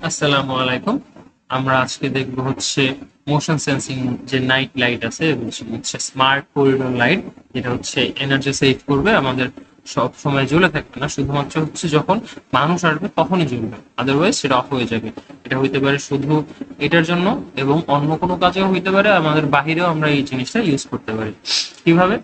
আসসালামু আলাইকুম। আমরা আজকে দেখব হচ্ছে মোশন সেন্সিং যে নাইট লাইট আছে এবং হচ্ছে স্মার্ট করিডোর লাইট, যেটা হচ্ছে এনার্জি সেভ করবে, আমাদের সব সময় জ্বলে থাকবে না, শুধুমাত্র হচ্ছে যখন মানুষ আসবে তখনই জ্বলবে, আদারওয়াইজ সেটা অফ হয়ে যাবে। এটা হইতে পারে শুধু এটার জন্য এবং অন্য কোনো কাজেও হইতে পারে, আমাদের বাহিরেও আমরা এই জিনিসটা ইউজ করতে পারি। কিভাবে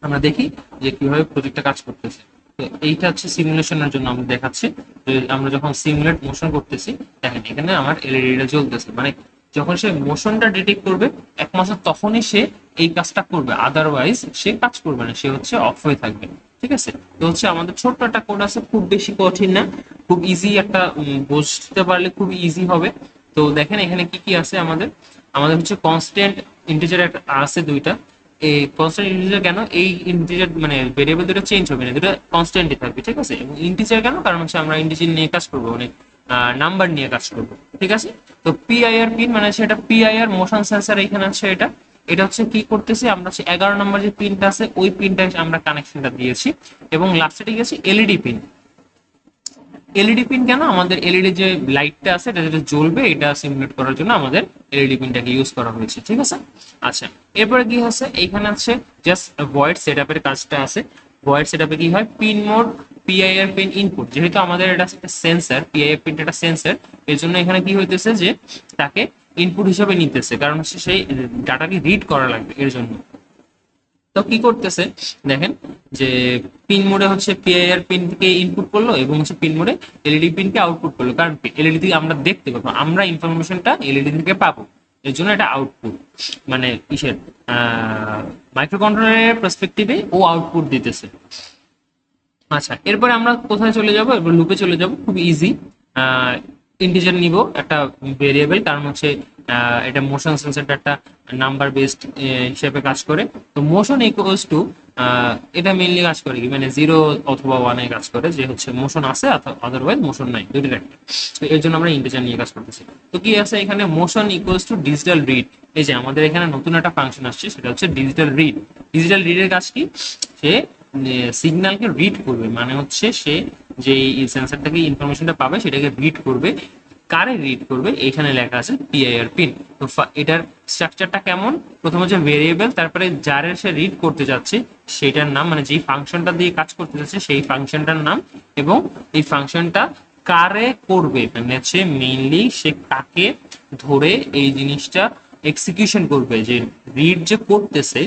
আমরা দেখি যে কিভাবে প্রজেক্টটা কাজ করতেছে। তো এইটা হচ্ছে সিমুলেশনের জন্য আমরা দেখাচ্ছি। তো আমরা যখন সিমুলেট মোশন করতেছি, দেখেন এখানে আমার এলইডিটা জ্বলতেছে, মানে যখন সে মোশনটা ডিটেক্ট করবে একমাত্র তখনই সে এই কাজটা করবে, আদারওয়াইজ সে কাজ করবে না, সে হচ্ছে অফ হয়ে থাকবে। ঠিক আছে, তো হচ্ছে আমাদের ছোট্ট একটা কোড আছে, খুব বেশি কঠিন না, খুব ইজি একটা, বুঝতে পারলে খুব ইজি হবে। তো দেখেন এখানে কি কি আছে আমাদের। আমাদের হচ্ছে কনস্ট্যান্ট ইন্টিজার একটা আছে দুইটা। এই কনস্ট্যান্ট ইন্টিজার কেন, এই ইন্টিজার মানে ভেরিয়েবল দুটো চেঞ্জ হবে না, দুটো কনস্ট্যান্টই থাকবে। ঠিক আছে, এবং ইন্টিজার কেন, কারণ হচ্ছে আমরা ইন্টিজার নিয়ে কাজ করবো, মানে নাম্বার নিয়ে কাজ করবো। ঠিক আছে, তো পিআইআর পিন মানে হচ্ছে এটা পিআইআর মোশন সেন্সার, এখানে আছে এটা। এটা হচ্ছে কি করতেছি আমরা, হচ্ছে 11 নম্বর যে পিনটা আছে ওই পিনটা আমরা কানেকশনটা দিয়েছি, এবং লাস্টে ঠিক আছে এলইডি পিন। এলইডি পিন কেন, আমাদের এলইডি যে লাইটটা আছে এটা যেটা জ্বলবে এটা সিমুলেট করার জন্য আমাদের এলইডি পিনটাকে ইউজ করা হয়েছে। ঠিক আছে, আচ্ছা এরপরে কি আছে, এইখানে আছে জাস্ট ভয়েড সেটআপের কাজটা আছে। ভয়েড সেটআপে কি হয়, pin mode PIR pin input, যেহেতু আমাদের এটা একটা সেন্সর, পিআইআর পিনটা একটা সেন্সর, এর জন্য এখানে কি হইতেছে যে তাকে ইনপুট হিসেবে নিতেছে, কারণ হচ্ছে সেই ডাটাকে রিড করা লাগবে এর জন্য। তো কি করতেছে দেখেন, যে পিন মোডে হচ্ছে পিআইআর পিনকে ইনপুট করলো এবং হচ্ছে পিন মোডে এলইডি পিনকে আউটপুট করলো, কারণ এলইডি থেকে আমরা দেখতে পাবো, আমরা ইনফরমেশনটা এলইডি থেকে পাবো, এর জন্য এটা আউটপুট, মানে কিসের, মাইক্রো কন্ট্রোলারের পার্সপেক্টিভে ও আউটপুট দিতেছে। আচ্ছা এরপরে আমরা কোথায় চলে যাব, এরপর লুপে চলে যাব, খুব ইজি। ইন্টিজার নিব একটা ভেরিয়েবল, কারণ হচ্ছে এটা মোশন সেন্সরটা একটা নাম্বার বেসড হিসেবে কাজ করে। তো মোশন ইকুয়ালস টু, এটা মেইনলি কাজ করে কি, মানে 0 অথবা 1 এ কাজ করে, যে হচ্ছে মোশন আছে আদারওয়াইজ মোশন নাই, দুটোর একটা। তো এর জন্য আমরা ইন্টিজার নিয়ে কাজ করতেছি। তো কি আছে এখানে, motion equals two digital read. এই যে আমাদের এখানে নতুন একটা ফাংশন আসছে, সেটা হচ্ছে ডিজিটাল রিড। ডিজিটাল রিডের কাজ কি, সে সিগন্যালকে রিড করবে, মানে হচ্ছে সে যে সেন্সর থেকে ইনফরমেশনটা পাবে সেটাকে রিড করবে। কারে রিড করবে, এখানে লেখা আছে পিআইআর পিন। তো এটার স্ট্রাকচারটা কেমন, প্রথমে হচ্ছে ভেরিয়েবল, তারপরে যারে সে রিড করতে যাচ্ছে সেটার নাম, মানে যেই ফাংশনটা দিয়ে কাজ করতে যাচ্ছে সেই ফাংশনটার নাম, এবং এই ফাংশনটা কারে করবে, মানে হচ্ছে মেইনলি সে কাকে ধরে এই জিনিসটা এক্সিকিউশন করবে, যে রিড যে করতেছে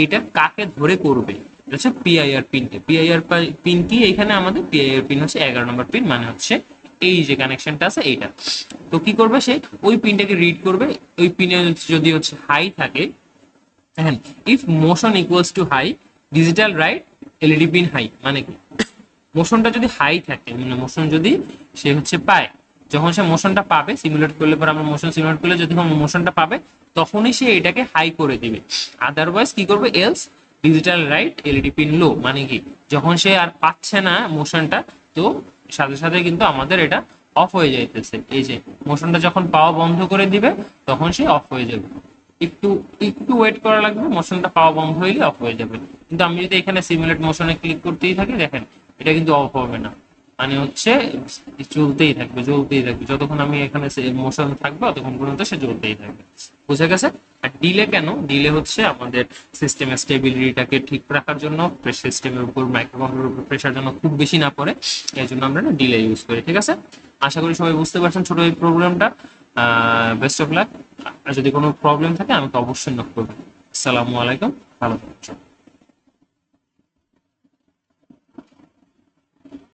এটা কাকে ধরে করবে, হচ্ছে পিআইআর পিন। পিআইআর পিন কি, এখানে আমাদের পিআইআর পিন হচ্ছে 11 নম্বর পিন, মানে হচ্ছে এই যে কানেকশনটা আছে এইটা। তো কি করবে, সে ওই পিনটাকে রিড করবে। ওই পিনে যদি হচ্ছে হাই থাকে, দেখেন if motion equals to high digital write LED pin high, মানে কি, মোশনটা যদি হাই থাকে, মানে মোশন যদি সে হচ্ছে পায়, যখন সে মোশনটা পাবে সিমুলেট করলে পর, আমরা মোশন সিমুলেট করলে যদি মোশনটা পাবে তখনই সে এটাকে হাই করে দিবে, আদারওয়াইজ কি করবে, else digital write LED pin low, মানে কি যখন সে আর পাচ্ছে না মোশনটা, তো সাথে সাথে কিন্তু আমাদের এটা অফ হয়ে যাইতেছে। এই যে মোশনটা যখন পাওয়া বন্ধ করে দিবে তখন সে অফ হয়ে যাবে। একটু একটু ওয়েট করা লাগবে, মোশনটা পাওয়া বন্ধ হইলে অফ হয়ে যাবে। কিন্তু আমি যদি এখানে সিমুলেট মোশনে ক্লিক করতেই থাকি, দেখেন এটা কিন্তু অফ হবে না, মানে হচ্ছে চলতেই থাকবে, চলতেই থাকবে, যতক্ষণ আমি এখানে মোশন থাকবে ততক্ষণ পর্যন্ত সে চলতেই থাকবে। বুঝে গেছে। আর ডিলে কেন, ডিলে হচ্ছে আমাদের সিস্টেমের স্টেবিলিটিটাকে ঠিক রাখার জন্য, সিস্টেমের উপর মাইক্রোকন্ট্রোলারের উপর প্রেশার যেন খুব বেশি না পড়ে, এই জন্য আমরা ডিলে ইউজ করি। ঠিক আছে, আশা করি সবাই বুঝতে পারছেন ছোট এই প্রোগ্রামটা। Best of luck. আর যদি কোনো প্রবলেম থাকে আমাকে অবশ্যই নক করবেন। আসসালামু আলাইকুম, ভালো থাকবেন।